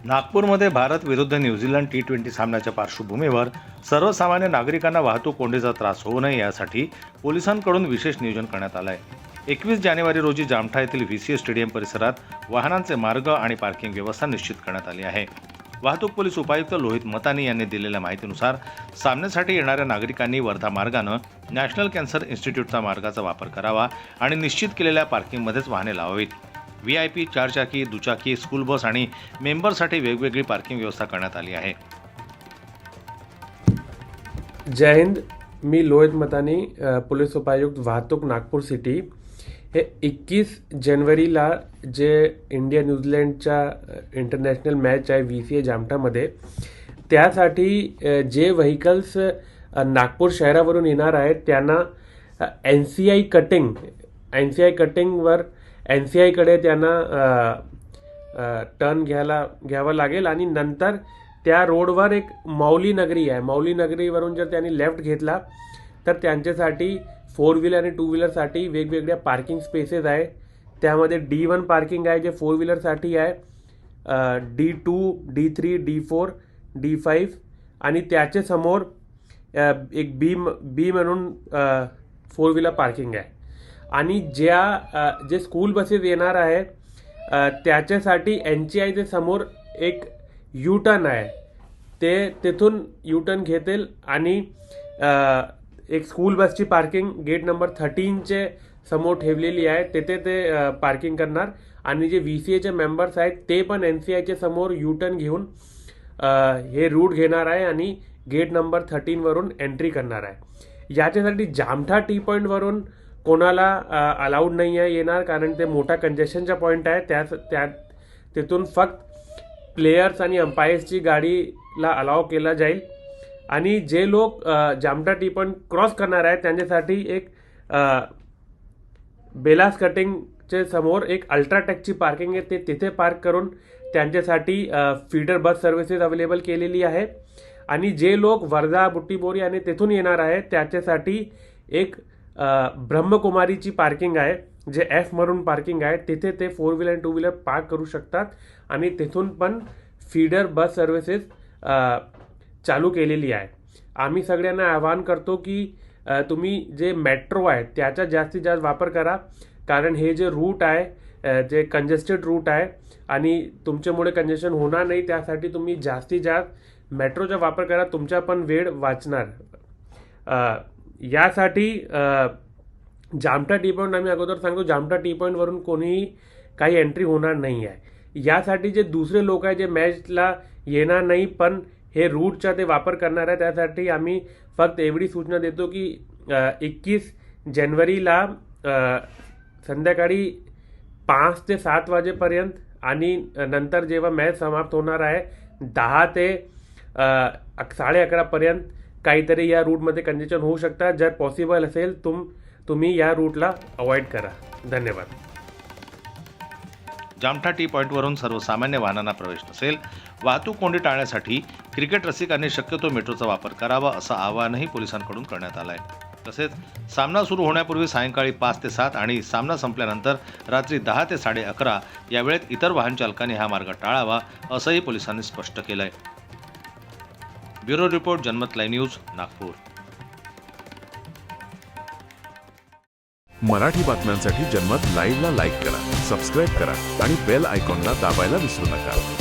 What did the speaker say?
नागपूरमध्ये भारत विरुद्ध New Zealand T20 सामन्याच्या पार्श्वभूमीवर सर्वसामान्य नागरिकांना वाहतूक कोंडीचा त्रास होऊ नये यासाठी पोलिसांकडून विशेष नियोजन करण्यात आलं आहे। 21 जानेवारी रोजी जामठा येथील VCA स्टेडियम परिसरात वाहनांचे मार्ग आणि पार्किंग व्यवस्था निश्चित करण्यात आली आहे। वाहतूक पोलीस उपायुक्त लोहित मतानी यांनी दिलेल्या माहितीनुसार सामन्यासाठी येणाऱ्या नागरिकांनी वर्धा मार्गाने नॅशनल कॅन्सर इन्स्टिट्यूटचा मार्गाचा वापर करावा आणि निश्चित केलेल्या पार्किंगमध्येच वाहने लावावीत। VIP, चारचाकी, दुचाकी, स्कूल बस आणि मेंबरसाठी वेगवेगळी पार्किंग व्यवस्था करण्यात आली आहे। जय हिंद, मी लोहित मतानी, पोलीस उपायुक्त वाहतूक नागपूर सिटी। हे 21 जानेवारीला जे इंडिया न्यूझीलंडच्या इंटरनॅशनल मॅच आहे VCA जामठामध्ये, त्यासाठी जे व्हेकल्स नागपूर शहरावरून येणार आहेत त्यांना NCI कटिंगवर NCI कडे त्यांना टर्न घ्यावा लागेल आणि नंतर त्या रोडवर एक मौली नगरी आहे। मौली नगरीवरून जर त्यांनी लेफ्ट घेतला तर त्यांच्यासाठी 4 व्हीलर आणि 2 व्हीलरसाठी वेगवेगळ्या पार्किंग स्पेसेस आहे। त्यामध्ये D1 पार्किंग आहे जे 4 व्हीलरसाठी आहे, D2, D3, D4, D5 आणि त्याच्या समोर एक बी म्हणून 4 व्हीलर पार्किंग आहे। आणि जे स्कूल बसेस येणार आहे त्याच्यासाठी NCI चे समोर एक U-टर्न आहे, ते तिथून U-टर्न घेतील आणि एक स्कूल बसची पार्किंग गेट नंबर 13 समोर ठेवलेली आहे, तिथे ते पार्किंग करणार। आणि जे VCA चे मेंबर्स आहेत ते पण NCI चे समोर U-टर्न घेऊन हे रूट घेणार आहे आणि गेट नंबर 13 वरून एंट्री करणार आहे। याच्यासाठी जामठा टी पॉईंट वरून कोणाला अलाउड नाही आहे येणार, कारण ते मोठा कंजेशनचा पॉईंट आहे। तिथून फक्त प्लेयर्स आणि अंपायर्सची गाडीला अलाव केला जाईल। आणि जे लोक जामठा टी पॉईंट क्रॉस करणार आहेत त्यांच्यासाठी एक बेलास कटिंगचे समोर एक अल्ट्राटेकची पार्किंग आहे, ते तिथे पार्क करून त्यांच्यासाठी फीडर बस सर्व्हिसेस अवेलेबल केलेली आहे। आणि जे लोक वर्धा, बुट्टीबोरी आणि तिथून येणार आहेत त्याच्यासाठी एक ब्रह्मकुमारीची पार्किंग आहे, जे F म्हणून पार्किंग आहे, तिथे ते 4 व्हीलर आणि 2 व्हीलर पार्क करू शकतात। आणि तिथून पण फीडर बस सर्व्हिसेस चालू केलेली आहे। आम्ही सगळ्यांना आवाहन करतो की तुम्ही जे मेट्रो आहे त्याचा जास्तीत जास्त वापर करा, कारण हे जे रूट आहे जे कंजेस्टेड रूट आहे आणि तुमच्यामुळे कंजेशन होणार नाही, त्यासाठी तुम्ही जास्तीत जास्त मेट्रोचा वापर करा, तुमचा पण वेळ वाचणार। यासाठी जामठा टी पॉईंट आम्ही अगोदर सांगतो, जामठा टी पॉईंटवरून कोणीही काही एंट्री होणार नाही आहे। यासाठी जे दुसरे लोक आहे जे मॅचला येणार नाही पण हे रूटचा ते वापर करणार आहे, त्यासाठी आम्ही फक्त एवढी सूचना देतो की 21 जानेवारीला संध्याकाळी 5 ते 7 वाजेपर्यंत आणि नंतर जेव्हा मॅच समाप्त होणार आहे 10 ते 11:30 पर्यंत काहीतरी या रूटमध्ये कंजेशन होऊ शकतात। जर पॉसिबल असेल तुम्ही या रूटला अवॉइड करा। धन्यवाद। जामठा टी पॉईंटवरून सर्वसामान्य वाहनांना प्रवेश नसेल। वाहतूक कोंडी टाळण्यासाठी क्रिकेट रसिकांनी शक्यतो मेट्रोचा वापर करावा असं आवाहनही पोलिसांकडून करण्यात आलं आहे। तसेच सामना सुरू होण्यापूर्वी सायंकाळी 5 ते 7 आणि सामना संपल्यानंतर रात्री 10 ते 11:30 या वेळेत इतर वाहन चालकांनी हा मार्ग टाळावा असंही पोलिसांनी स्पष्ट केलं आहे। ब्युरो रिपोर्ट, जनमत लाईव्ह न्यूज, नागपूर। मराठी बातम्यांसाठी जनमत लाईव्हला लाईक करा, सबस्क्राईब करा आणि बेल आयकॉनला दाबायला विसरू नका।